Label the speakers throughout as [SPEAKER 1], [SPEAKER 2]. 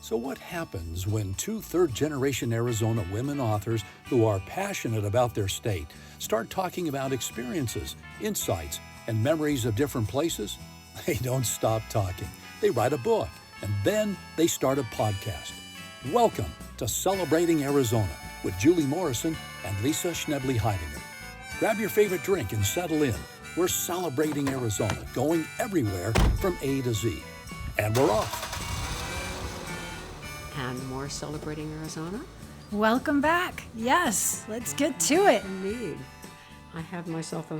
[SPEAKER 1] So what happens when two third-generation Arizona women authors who are passionate about their state start talking about experiences, insights, and memories of different places? They don't stop talking. They write a book, and then they start a podcast. Welcome to Celebrating Arizona with Julie Morrison and Lisa Schnebly Heidinger. Grab your favorite drink and settle in. We're celebrating Arizona, going everywhere from A to Z. And we're off.
[SPEAKER 2] And more Celebrating Arizona?
[SPEAKER 3] Welcome back. Yes, let's get to it.
[SPEAKER 2] Indeed. I have myself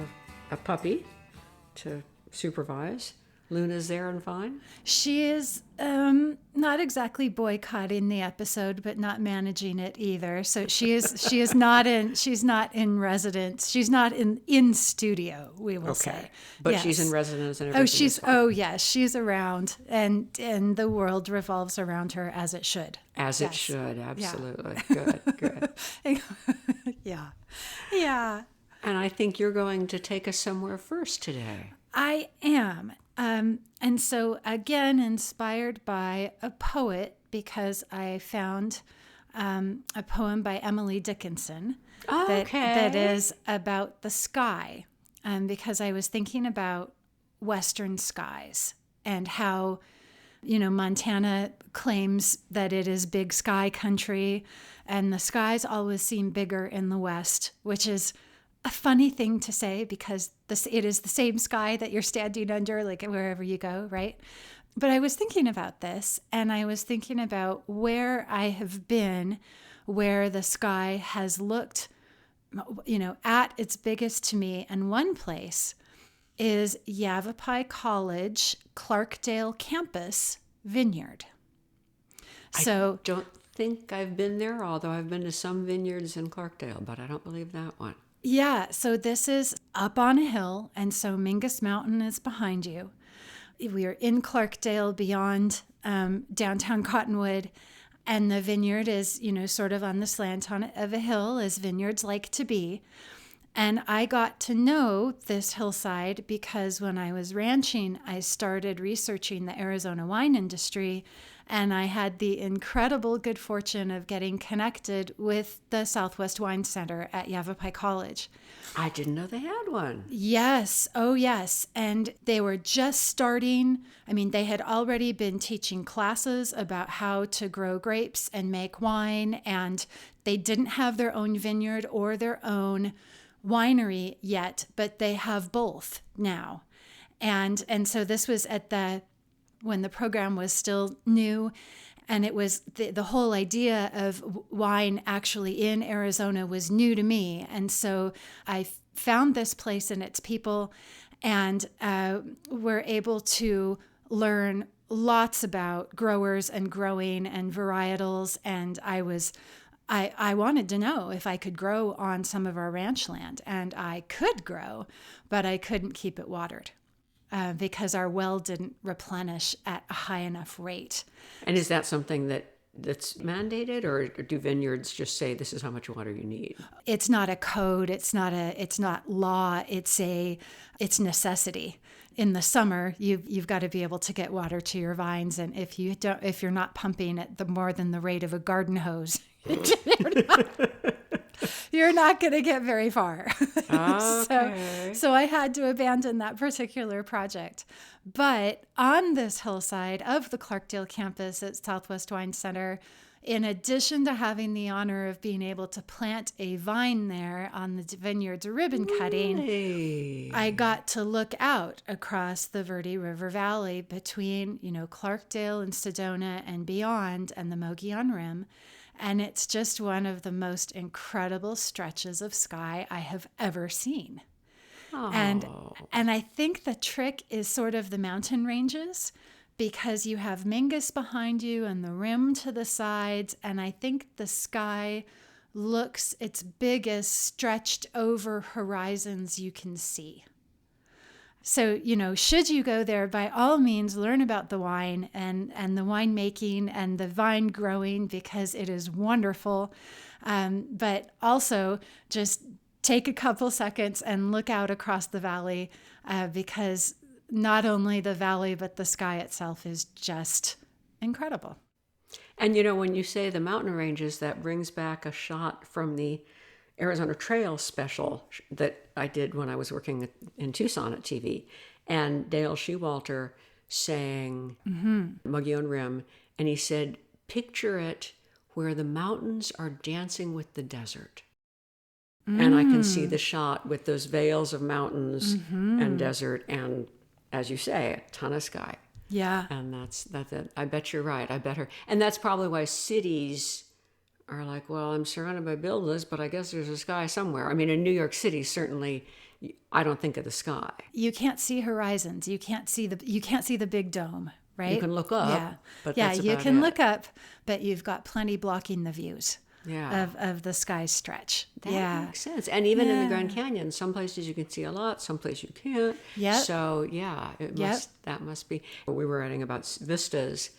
[SPEAKER 2] a puppy to supervise. Luna's there and fine?
[SPEAKER 3] She is not exactly boycotting the episode, but not managing it either. So she's not in residence. She's not in studio, we will say.
[SPEAKER 2] But
[SPEAKER 3] yes.
[SPEAKER 2] She's in residence and everything.
[SPEAKER 3] Yes, she's around, and the world revolves around her as it should.
[SPEAKER 2] As it should, absolutely. Yeah. Good.
[SPEAKER 3] Yeah.
[SPEAKER 2] And I think you're going to take us somewhere first today.
[SPEAKER 3] I am. And so, again, inspired by a poet, because I found a poem by Emily Dickinson that is about the sky, because I was thinking about western skies and how, Montana claims that it is big sky country, and the skies always seem bigger in the West, which is a funny thing to say because it is the same sky that you're standing under, like wherever you go, right? But I was thinking about this, and I was thinking about where I have been, where the sky has looked, at its biggest to me. And one place is Yavapai College, Clarkdale campus vineyard.
[SPEAKER 2] I don't think I've been there, although I've been to some vineyards in Clarkdale, but I don't believe that one.
[SPEAKER 3] Yeah, so this is up on a hill, and so Mingus Mountain is behind you. We are in Clarkdale beyond downtown Cottonwood, and the vineyard is, sort of on the slant of a hill, as vineyards like to be. And I got to know this hillside because when I was ranching, I started researching the Arizona wine industry, and I had the incredible good fortune of getting connected with the Southwest Wine Center at Yavapai College.
[SPEAKER 2] I didn't know they had one.
[SPEAKER 3] Yes. Oh, yes. And they were just starting. They had already been teaching classes about how to grow grapes and make wine, and they didn't have their own vineyard or their own winery yet, but they have both now. And so this was when the program was still new, and it was the whole idea of wine actually in Arizona was new to me. And so I found this place and its people, and were able to learn lots about growers and growing and varietals. And I wanted to know if I could grow on some of our ranch land, and I could grow, but I couldn't keep it watered. Because our well didn't replenish at a high enough rate.
[SPEAKER 2] And is that something that's mandated, or do vineyards just say this is how much water you need?
[SPEAKER 3] It's not a code. It's not law. It's necessity. In the summer, you've got to be able to get water to your vines, and if you're not pumping at more than the rate of a garden hose, you're not going to get very far.
[SPEAKER 2] Okay.
[SPEAKER 3] So I had to abandon that particular project. But on this hillside of the Clarkdale campus at Southwest Wine Center, in addition to having the honor of being able to plant a vine there on the vineyard's ribbon cutting, I got to look out across the Verde River Valley between, Clarkdale and Sedona and beyond, and the Mogollon Rim. And it's just one of the most incredible stretches of sky I have ever seen.
[SPEAKER 2] Oh.
[SPEAKER 3] And I think the trick is sort of the mountain ranges, because you have Mingus behind you and the rim to the sides. And I think the sky looks its biggest stretched over horizons you can see. So, should you go there, by all means, learn about the wine and the winemaking and the vine growing, because it is wonderful. But also just take a couple seconds and look out across the valley, because not only the valley, but the sky itself is just incredible.
[SPEAKER 2] And you know, when you say the mountain ranges, that brings back a shot from the Arizona Trail special that I did when I was working in Tucson at TV. And Dale Shewalter sang Mogollon Rim, and he said, picture it where the mountains are dancing with the desert. And I can see the shot with those veils of mountains and desert and, as you say, a ton of sky.
[SPEAKER 3] Yeah.
[SPEAKER 2] And that's it. I bet you're right. I bet her. And that's probably why cities are like, well, I'm surrounded by buildings, but I guess there's a sky somewhere. I mean, in New York City, certainly, I don't think of the sky.
[SPEAKER 3] You can't see horizons. You can't see the big dome, right?
[SPEAKER 2] You can look up.
[SPEAKER 3] Yeah.
[SPEAKER 2] But
[SPEAKER 3] yeah,
[SPEAKER 2] that's
[SPEAKER 3] you
[SPEAKER 2] about
[SPEAKER 3] can
[SPEAKER 2] it.
[SPEAKER 3] look up, but you've got plenty blocking the views.
[SPEAKER 2] Yeah.
[SPEAKER 3] Of the sky stretch.
[SPEAKER 2] That makes sense. And even in the Grand Canyon, some places you can see a lot, some places you can't.
[SPEAKER 3] Yep.
[SPEAKER 2] So yeah, that must be. We were writing about vistas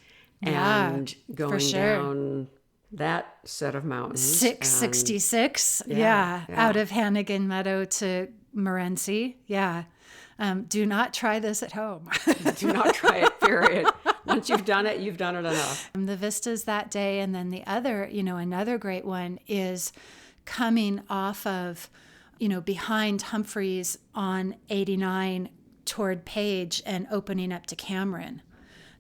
[SPEAKER 2] and
[SPEAKER 3] for
[SPEAKER 2] going
[SPEAKER 3] sure.
[SPEAKER 2] down that set of mountains.
[SPEAKER 3] 666.
[SPEAKER 2] Yeah.
[SPEAKER 3] Out of Hannigan Meadow to Morenci. Yeah. Do not try this at home.
[SPEAKER 2] Do not try it, period. Once you've done it enough.
[SPEAKER 3] The vistas that day, and then the other, another great one is coming off of, behind Humphreys on 89 toward Page and opening up to Cameron.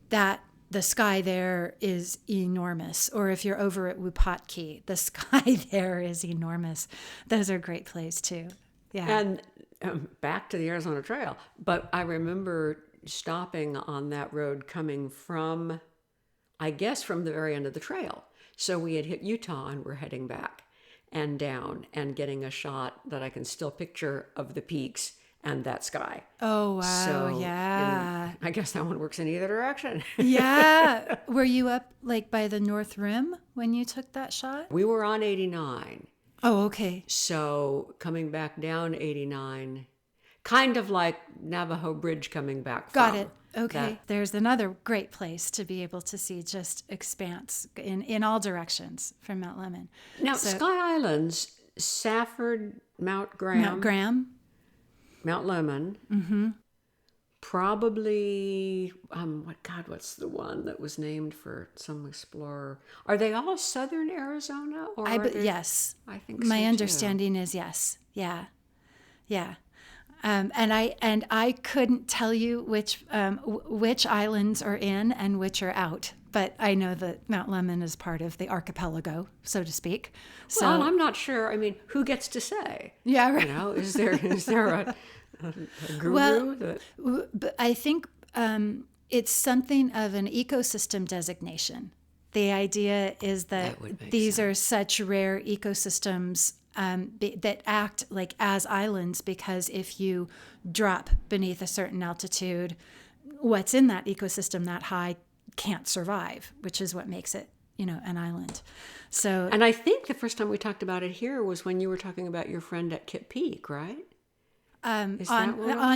[SPEAKER 3] That the sky there is enormous. Or if you're over at Wupatki, the sky there is enormous. Those are great plays too. Yeah.
[SPEAKER 2] And back to the Arizona Trail. But I remember stopping on that road coming from, I guess, from the very end of the trail. So we had hit Utah and we're heading back and down and getting a shot that I can still picture of the peaks and that sky.
[SPEAKER 3] Oh, wow.
[SPEAKER 2] So,
[SPEAKER 3] yeah.
[SPEAKER 2] I guess that one works in either direction.
[SPEAKER 3] Yeah. Were you up like by the North Rim when you took that shot?
[SPEAKER 2] We were on 89.
[SPEAKER 3] Oh, okay.
[SPEAKER 2] So coming back down 89, kind of like Navajo Bridge coming back
[SPEAKER 3] Got
[SPEAKER 2] from
[SPEAKER 3] it. Okay. There's another great place to be able to see just expanse in all directions from Mount Lemmon.
[SPEAKER 2] Now, Sky Islands, Safford, Mount Graham, Mount Lemmon, probably, what's the one that was named for some explorer? Are they all southern Arizona? Or
[SPEAKER 3] yes.
[SPEAKER 2] I think so,
[SPEAKER 3] My
[SPEAKER 2] too.
[SPEAKER 3] understanding is yes. Yeah. Yeah. And I couldn't tell you which islands are in and which are out, but I know that Mount Lemmon is part of the archipelago, so to speak. So
[SPEAKER 2] Well, I'm not sure. I mean, who gets to say?
[SPEAKER 3] yeah, right.
[SPEAKER 2] Is there a guru?
[SPEAKER 3] Well, but I think it's something of an ecosystem designation. The idea is that
[SPEAKER 2] would make
[SPEAKER 3] these are such rare ecosystems that act like as islands, because if you drop beneath a certain altitude, what's in that ecosystem that high can't survive, which is what makes it, an island. So,
[SPEAKER 2] And I think the first time we talked about it here was when you were talking about your friend at Kip Peak, right?
[SPEAKER 3] on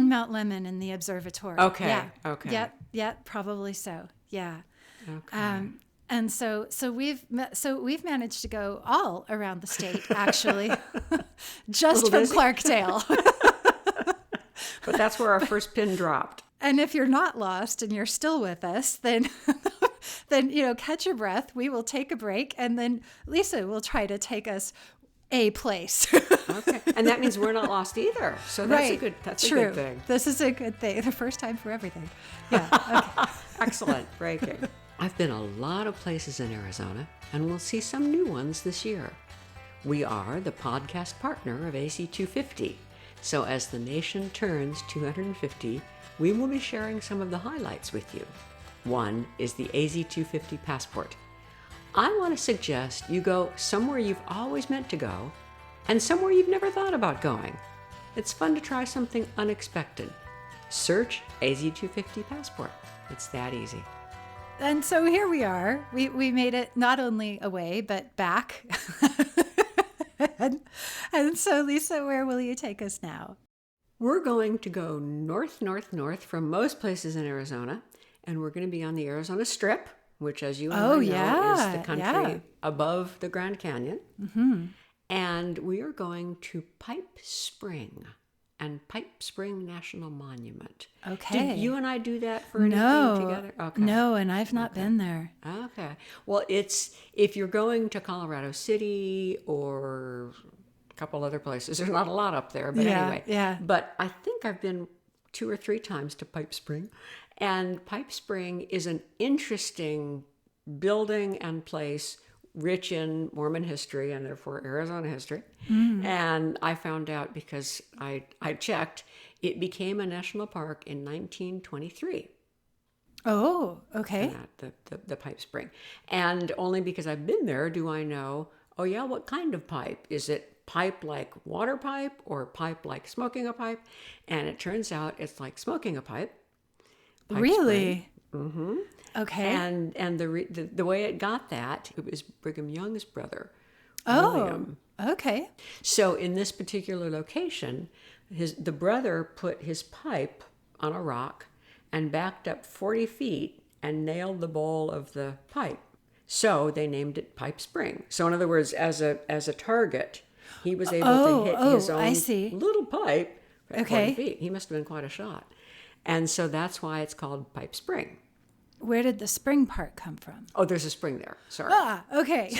[SPEAKER 3] Mount Lemmon in the observatory.
[SPEAKER 2] Okay.
[SPEAKER 3] Yeah.
[SPEAKER 2] Okay.
[SPEAKER 3] Yep. Probably so. Yeah.
[SPEAKER 2] Okay.
[SPEAKER 3] And so we've managed to go all around the state, actually, just from Clarkdale.
[SPEAKER 2] But that's where our first pin dropped.
[SPEAKER 3] And if you're not lost and you're still with us, then catch your breath. We will take a break, and then Lisa will try to take us a place.
[SPEAKER 2] Okay, and that means we're not lost either. So that's
[SPEAKER 3] right.
[SPEAKER 2] a good thing.
[SPEAKER 3] This is a good thing. The first time for everything. Yeah. Okay.
[SPEAKER 2] Excellent. Breaking. I've been a lot of places in Arizona, and we'll see some new ones this year. We are the podcast partner of AC250, so as the nation turns 250, we will be sharing some of the highlights with you. One is the AZ250 Passport. I want to suggest you go somewhere you've always meant to go, and somewhere you've never thought about going. It's fun to try something unexpected. Search AZ250 Passport. It's that easy.
[SPEAKER 3] And so here we are. We made it not only away, but back. and so, Lisa, where will you take us now?
[SPEAKER 2] We're going to go north from most places in Arizona, and we're going to be on the Arizona Strip, which, as you and I know, is the country above the Grand Canyon. Mm-hmm. And we are going to Pipe Spring. and Pipe Spring National Monument.
[SPEAKER 3] Okay.
[SPEAKER 2] Did you and I do that for anything together? Okay.
[SPEAKER 3] No, and I've not been there.
[SPEAKER 2] Okay. Well, if you're going to Colorado City or a couple other places, there's not a lot up there, but anyway.
[SPEAKER 3] Yeah.
[SPEAKER 2] But I think I've been 2 or 3 times to Pipe Spring. And Pipe Spring is an interesting building and place rich in Mormon history and therefore Arizona history. And I found out because I checked, it became a national park in 1923.
[SPEAKER 3] Oh, okay.
[SPEAKER 2] The Pipe Spring. And only because I've been there do I know, oh yeah, what kind of pipe? Is it pipe like water pipe or pipe like smoking a pipe? And it turns out it's like smoking a pipe.
[SPEAKER 3] Really? Mm-hmm. Okay.
[SPEAKER 2] And the way it got that, it was Brigham Young's brother,
[SPEAKER 3] Oh,
[SPEAKER 2] William.
[SPEAKER 3] okay.
[SPEAKER 2] So in this particular location, the brother put his pipe on a rock and backed up 40 feet and nailed the bowl of the pipe. So they named it Pipe Spring. So in other words, as a target, he was able to hit his own little pipe at 40 feet. He must have been quite a shot. And so that's why it's called Pipe Spring.
[SPEAKER 3] Where did the spring part come from?
[SPEAKER 2] Oh, there's a spring there. Sorry.
[SPEAKER 3] Ah, okay.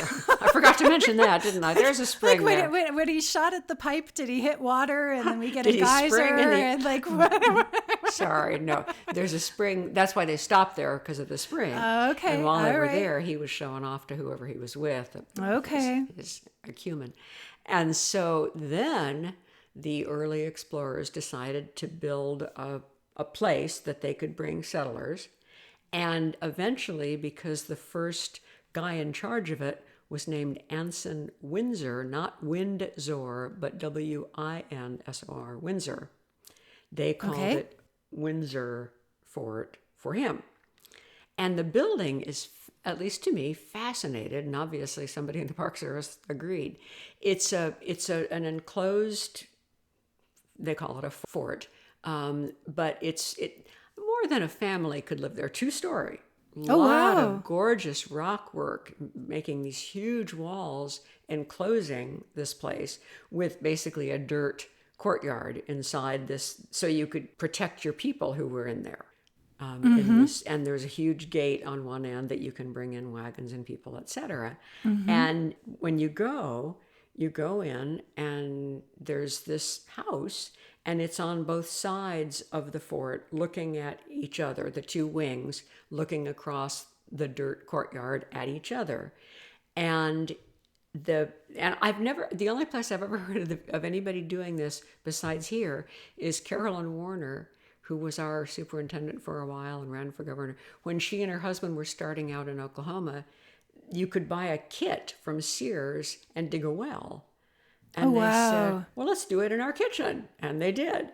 [SPEAKER 2] I forgot to mention that, didn't I? There's a spring there.
[SPEAKER 3] When he shot at the pipe, did he hit water and then we get a geyser and like whatever?
[SPEAKER 2] Sorry, no. There's a spring. That's why they stopped there, because of the spring.
[SPEAKER 3] Okay.
[SPEAKER 2] And while they were there, he was showing off to whoever he was with.
[SPEAKER 3] Okay.
[SPEAKER 2] His acumen. And so then the early explorers decided to build a place that they could bring settlers. And eventually, because the first guy in charge of it was named Anson Windsor, not Windsor, but Winsor, Windsor, they called it Windsor Fort for him. And the building is, at least to me, fascinated, and obviously somebody in the Park Service agreed. It's an enclosed, they call it a fort, but it more than a family could live there. 2-story. Lot of gorgeous rock work, making these huge walls enclosing this place with basically a dirt courtyard inside this, so you could protect your people who were in there. And there's a huge gate on one end that you can bring in wagons and people, etc. And when you go in and there's this house, and it's on both sides of the fort, looking at each other, the 2 wings, looking across the dirt courtyard at each other. And the only place I've ever heard of anybody doing this besides here is Carolyn Warner, who was our superintendent for a while and ran for governor. When she and her husband were starting out in Oklahoma, you could buy a kit from Sears and dig a well. And they said, well, let's do it in our kitchen. And they did.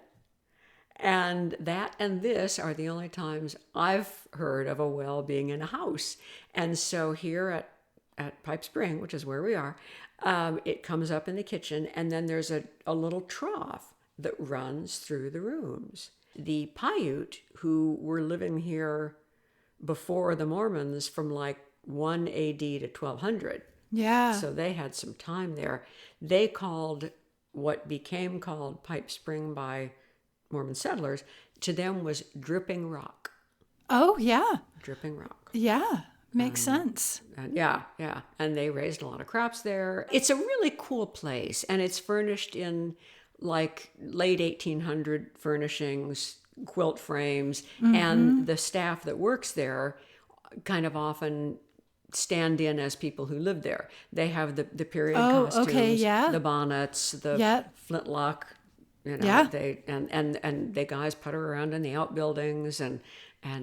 [SPEAKER 2] And that and this are the only times I've heard of a well being in a house. And so here at Pipe Spring, which is where we are, it comes up in the kitchen, and then there's a little trough that runs through the rooms. The Paiute, who were living here before the Mormons from like 1 AD to 1200, so they had some time there. They called what became called Pipe Spring by Mormon settlers, to them was Dripping Rock.
[SPEAKER 3] Oh, yeah.
[SPEAKER 2] Dripping Rock.
[SPEAKER 3] Yeah, makes sense.
[SPEAKER 2] And yeah. And they raised a lot of crops there. It's a really cool place, and it's furnished in like late 1800 furnishings, quilt frames, and the staff that works there kind of often stand in as people who live there. They have the period costumes, the bonnets, the flintlock, they and the guys putter around in the outbuildings, and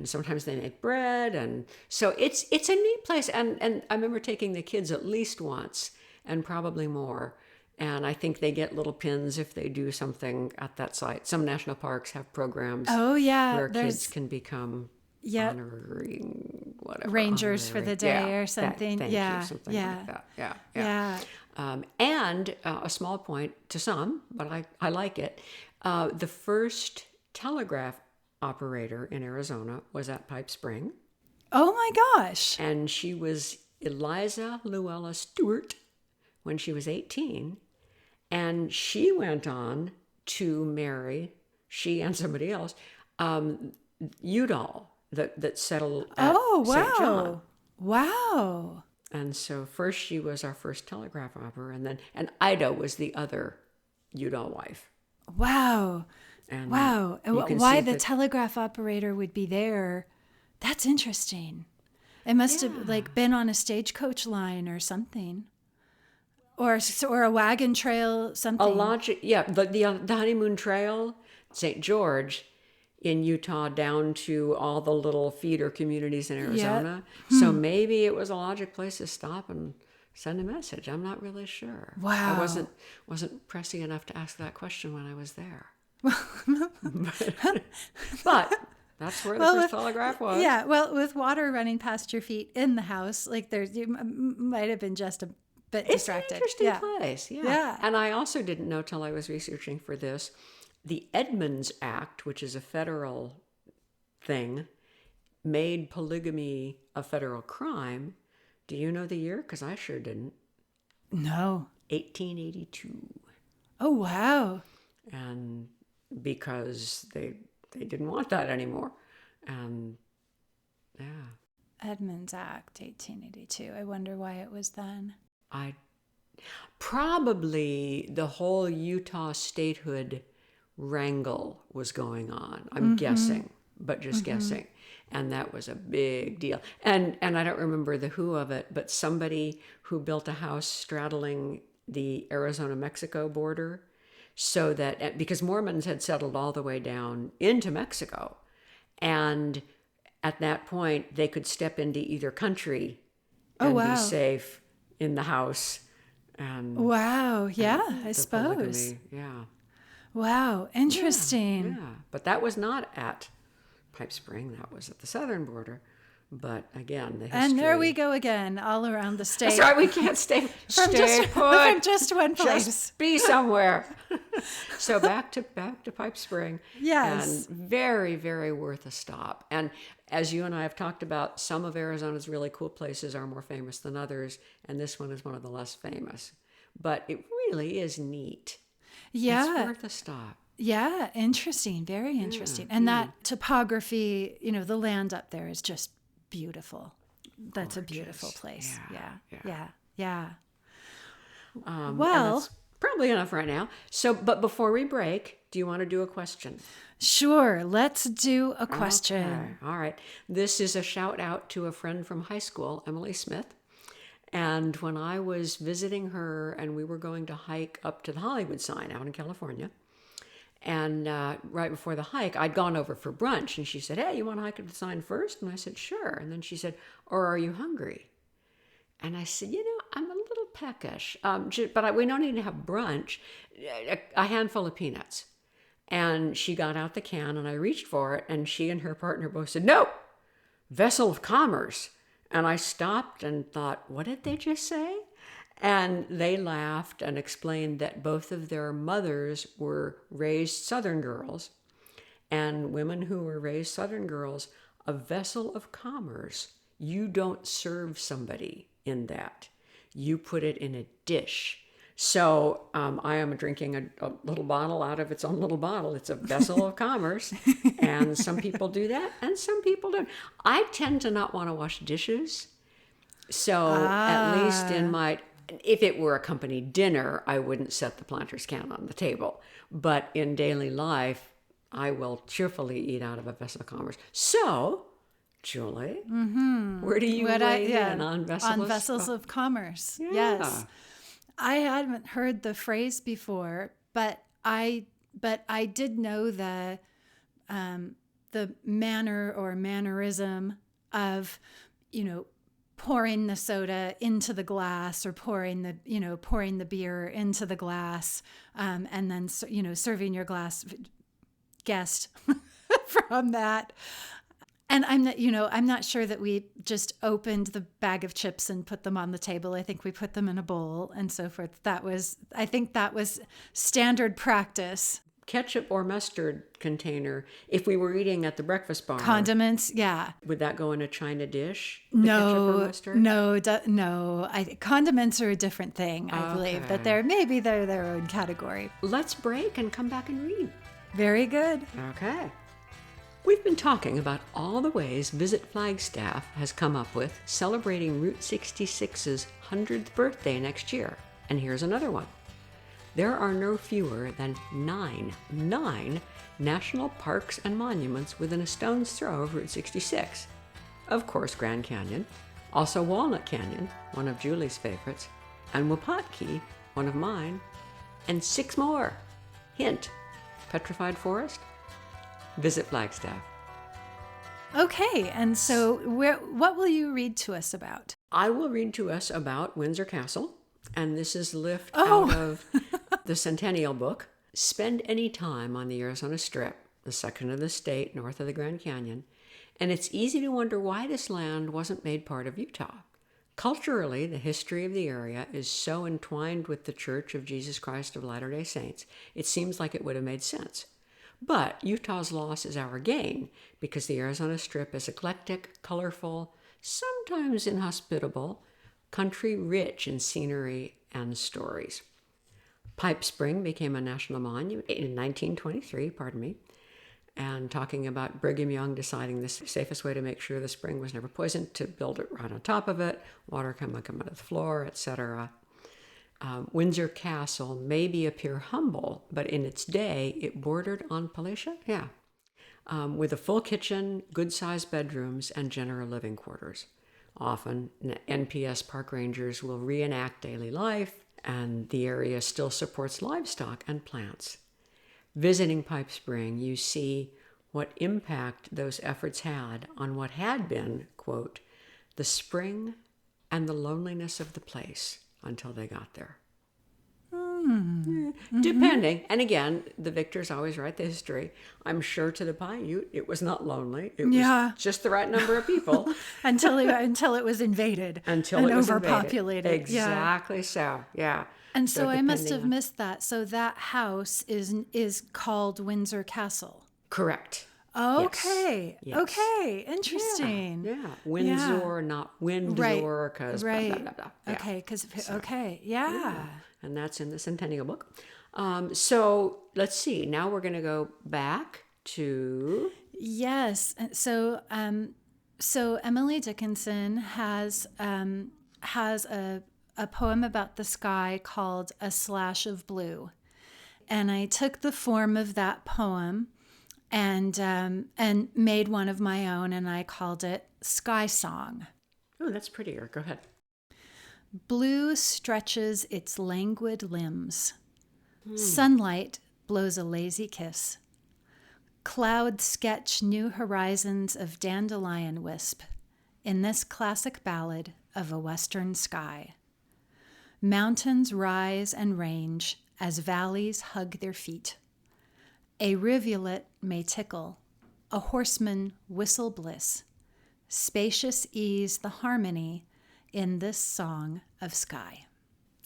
[SPEAKER 2] sometimes they make bread, and so it's a neat place. And I remember taking the kids at least once, and probably more. And I think they get little pins if they do something at that site. Some national parks have programs where kids can become honoring whatever
[SPEAKER 3] rangers for the day or something.
[SPEAKER 2] Something like that. And a small point to some, but I like it. The first telegraph operator in Arizona was at Pipe Spring.
[SPEAKER 3] Oh my gosh!
[SPEAKER 2] And she was Eliza Luella Stewart when she was 18, and she went on to marry, she and somebody else, Udall that settled at St. John.
[SPEAKER 3] Wow.
[SPEAKER 2] And so first she was our first telegraph operator, and Ida was the other Udall wife.
[SPEAKER 3] Wow.
[SPEAKER 2] And
[SPEAKER 3] wow. And
[SPEAKER 2] you can
[SPEAKER 3] why
[SPEAKER 2] see
[SPEAKER 3] the
[SPEAKER 2] that-
[SPEAKER 3] telegraph operator would be there, that's interesting. It must have been on a stagecoach line or something. Or a wagon trail, something.
[SPEAKER 2] The honeymoon trail, St. George in Utah down to all the little feeder communities in Arizona. So maybe it was a logical place to stop and send a message. I'm not really sure.
[SPEAKER 3] Wow.
[SPEAKER 2] I wasn't pressy enough to ask that question when I was there. but that's where the first telegraph was.
[SPEAKER 3] Yeah, well, with water running past your feet in the house, like you might have been just a bit distracted.
[SPEAKER 2] It's an interesting place,
[SPEAKER 3] Yeah.
[SPEAKER 2] And I also didn't know till I was researching for this, the Edmunds Act, which is a federal thing, made polygamy a federal crime. Do you know the year? Because I sure didn't.
[SPEAKER 3] No.
[SPEAKER 2] 1882.
[SPEAKER 3] Oh, wow.
[SPEAKER 2] And because they didn't want that anymore. And
[SPEAKER 3] Edmunds Act, 1882. I wonder why it was then.
[SPEAKER 2] Probably the whole Utah statehood wrangle was going on. I'm guessing, but just guessing. And that was a big deal. And I don't remember the who of it, but somebody who built a house straddling the Arizona-Mexico border, so that, because Mormons had settled all the way down into Mexico, and at that point they could step into either country and be safe in the house. And
[SPEAKER 3] wow, yeah, I
[SPEAKER 2] the
[SPEAKER 3] suppose.
[SPEAKER 2] polygamy, yeah.
[SPEAKER 3] Wow, interesting.
[SPEAKER 2] Yeah, but that was not at Pipe Spring. That was at the southern border. But again, the history.
[SPEAKER 3] And there we go again, all around the state.
[SPEAKER 2] That's right, we can't stay
[SPEAKER 3] from just one place.
[SPEAKER 2] Just be somewhere. So back to Pipe Spring.
[SPEAKER 3] Yes.
[SPEAKER 2] And very, very worth a stop. And as you and I have talked about, some of Arizona's really cool places are more famous than others, and this one is one of the less famous. But it really is neat.
[SPEAKER 3] Yeah.
[SPEAKER 2] It's worth a stop.
[SPEAKER 3] Yeah, interesting. Very interesting. And that topography, the land up there is just beautiful. That's
[SPEAKER 2] Gorgeous.
[SPEAKER 3] a beautiful place.
[SPEAKER 2] Yeah.
[SPEAKER 3] Yeah.
[SPEAKER 2] Well, that's probably enough right now. So, but before we break, do you want to do a question?
[SPEAKER 3] Sure. Let's do a question.
[SPEAKER 2] Okay. All right. This is a shout out to a friend from high school, Emily Smith. And when I was visiting her and we were going to hike up to the Hollywood sign out in California, and right before the hike, I'd gone over for brunch, and she said, "Hey, you want to hike up the sign first?" And I said, "Sure." And then she said, "Or are you hungry?" And I said, "I'm a little peckish, but we don't need to have brunch, a handful of peanuts." And she got out the can, and I reached for it, and she and her partner both said, "No, vessel of commerce." And I stopped and thought, what did they just say? And they laughed and explained that both of their mothers were raised Southern girls, and women who were raised Southern girls, a vessel of commerce. You don't serve somebody in that. You put it in a dish. So I am drinking a little bottle out of its own little bottle. It's a vessel of commerce. And some people do that and some people don't. I tend to not want to wash dishes. So at least if it were a company dinner, I wouldn't set the planter's can on the table. But in daily life, I will cheerfully eat out of a vessel of commerce. So, Julie, where do you weigh in on
[SPEAKER 3] vessels of commerce?
[SPEAKER 2] Yeah.
[SPEAKER 3] Yes. I hadn't heard the phrase before, but I did know the manner or mannerism of, pouring the soda into the glass or pouring the beer into the glass, and then serving your guest from that. And I'm not sure that we just opened the bag of chips and put them on the table. I think we put them in a bowl and so forth. I think that was standard practice.
[SPEAKER 2] ketchup or mustard container, if we were eating at the breakfast bar,
[SPEAKER 3] Condiments, yeah.
[SPEAKER 2] would that go in a china dish? The ketchup or mustard?
[SPEAKER 3] No. Condiments are a different thing, I believe. That maybe they're their own category.
[SPEAKER 2] Let's break and come back and read.
[SPEAKER 3] Very good.
[SPEAKER 2] Okay. We've been talking about all the ways Visit Flagstaff has come up with celebrating Route 66's 100th birthday next year. And here's another one. There are no fewer than nine national parks and monuments within a stone's throw of Route 66. Of course, Grand Canyon, also Walnut Canyon, one of Julie's favorites, and Wapatki, one of mine, and 6 more. Hint, Petrified Forest, Visit Flagstaff.
[SPEAKER 3] Okay, and so what will you read to us about?
[SPEAKER 2] I will read to us about Windsor Castle, and this is lifted out of the Centennial book. Spend any time on the Arizona Strip, the section of the state north of the Grand Canyon, and it's easy to wonder why this land wasn't made part of Utah. Culturally, the history of the area is so entwined with the Church of Jesus Christ of Latter-day Saints, it seems like it would have made sense. But Utah's loss is our gain because the Arizona Strip is eclectic, colorful, sometimes inhospitable, country rich in scenery and stories. Pipe Spring became a national monument in 1923, and talking about Brigham Young deciding the safest way to make sure the spring was never poisoned to build it right on top of it, water come out of the floor, etc. Windsor Castle maybe appear humble, but in its day it bordered on palatial, with a full kitchen, good-sized bedrooms, and general living quarters. Often, NPS park rangers will reenact daily life, and the area still supports livestock and plants. Visiting Pipe Spring, you see what impact those efforts had on what had been, quote, the spring and the loneliness of the place until they got there. Depending. And again, the victors always write the history. I'm sure to the Paiute, it was not lonely. It was just the right number of people.
[SPEAKER 3] until it was invaded.
[SPEAKER 2] Until
[SPEAKER 3] and
[SPEAKER 2] it was
[SPEAKER 3] overpopulated.
[SPEAKER 2] Invaded. Exactly so, yeah.
[SPEAKER 3] And so I must have missed that. So that house is called Windsor Castle.
[SPEAKER 2] Correct.
[SPEAKER 3] Okay.
[SPEAKER 2] Yes.
[SPEAKER 3] Okay. Interesting.
[SPEAKER 2] Yeah. Windsor, not Windsor, because blah, blah, blah, blah. Yeah.
[SPEAKER 3] Okay. Okay. Yeah.
[SPEAKER 2] And that's in the Centennial book. So let's see. Now we're going to go back to...
[SPEAKER 3] Yes. So Emily Dickinson has a poem about the sky called A Slash of Blue. And I took the form of that poem and made one of my own, and I called it Sky Song.
[SPEAKER 2] Oh, that's prettier. Go ahead.
[SPEAKER 3] Blue stretches its languid limbs. Sunlight blows a lazy kiss. Clouds sketch new horizons of dandelion wisp in this classic ballad of a western sky. Mountains rise and range as valleys hug their feet. A rivulet may tickle, a horseman whistle bliss. Spacious ease the harmony in this song of sky.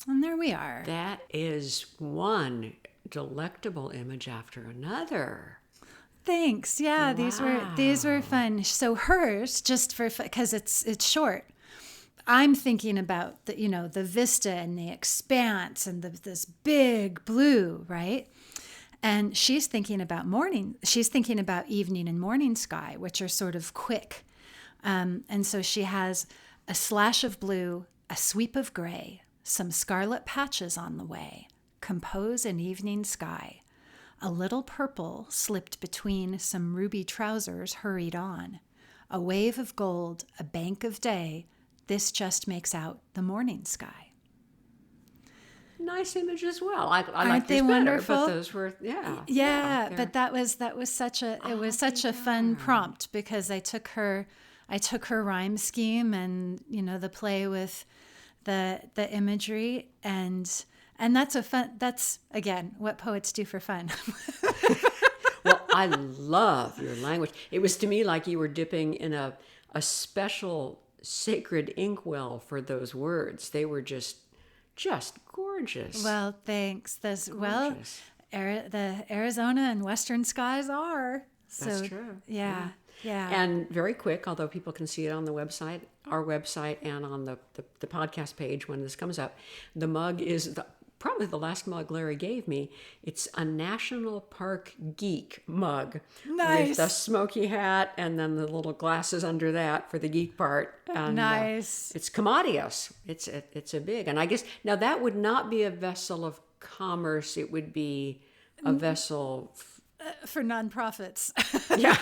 [SPEAKER 3] And there we are.
[SPEAKER 2] That is one delectable image after another.
[SPEAKER 3] Thanks. Yeah,
[SPEAKER 2] Wow.
[SPEAKER 3] these were fun. So hers, just for because it's short. I'm thinking about the vista and the expanse and this big blue, right? And she's thinking about morning. She's thinking about evening and morning sky, which are sort of quick. And so she has a slash of blue, a sweep of gray, some scarlet patches on the way, compose an evening sky. A little purple slipped between some ruby trousers hurried on. A wave of gold, a bank of day, this just makes out the morning sky.
[SPEAKER 2] Nice image as well. I
[SPEAKER 3] Aren't
[SPEAKER 2] like
[SPEAKER 3] they
[SPEAKER 2] these better,
[SPEAKER 3] wonderful?
[SPEAKER 2] but those were
[SPEAKER 3] But that was such a fun prompt because I took her rhyme scheme and the play with the imagery and that's again what poets do for fun.
[SPEAKER 2] Well, I love your language. It was to me like you were dipping in a special sacred inkwell for those words. They were just gorgeous.
[SPEAKER 3] Well, thanks. the Arizona and Western skies are.
[SPEAKER 2] That's true.
[SPEAKER 3] Yeah.
[SPEAKER 2] And very quick, although people can see it on the website, our website, and on the podcast page when this comes up, the mug is probably the last mug Larry gave me. It's a National Park Geek mug.
[SPEAKER 3] Nice.
[SPEAKER 2] With the smoky hat and then the little glasses under that for the geek part. And,
[SPEAKER 3] nice.
[SPEAKER 2] It's commodious. It's a big. And I guess, now that would not be a vessel of commerce. It would be a vessel...
[SPEAKER 3] for nonprofits.
[SPEAKER 2] Yeah.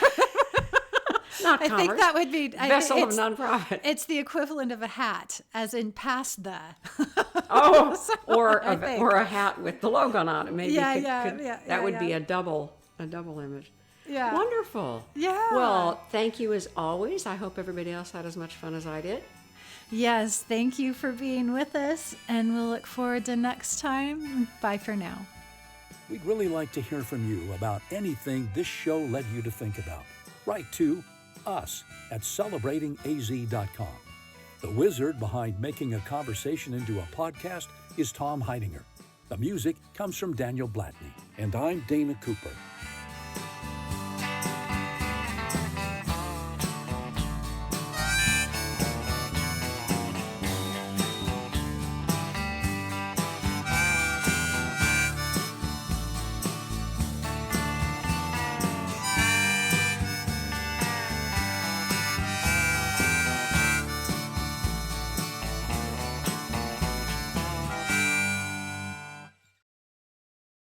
[SPEAKER 2] Not
[SPEAKER 3] I
[SPEAKER 2] commerce.
[SPEAKER 3] think that would be
[SPEAKER 2] Vessel of nonprofit.
[SPEAKER 3] It's the equivalent of a hat, as in past the.
[SPEAKER 2] Or a hat with the logo on it. Maybe that would be a double image.
[SPEAKER 3] Yeah.
[SPEAKER 2] Wonderful.
[SPEAKER 3] Yeah.
[SPEAKER 2] Well, thank you as always. I hope everybody else had as much fun as I did.
[SPEAKER 3] Yes, thank you for being with us, and we'll look forward to next time. Bye for now.
[SPEAKER 1] We'd really like to hear from you about anything this show led you to think about. Write to us at celebratingaz.com. The wizard behind making a conversation into a podcast is Tom Heidinger. The music comes from Daniel Blatney. And I'm Dana Cooper.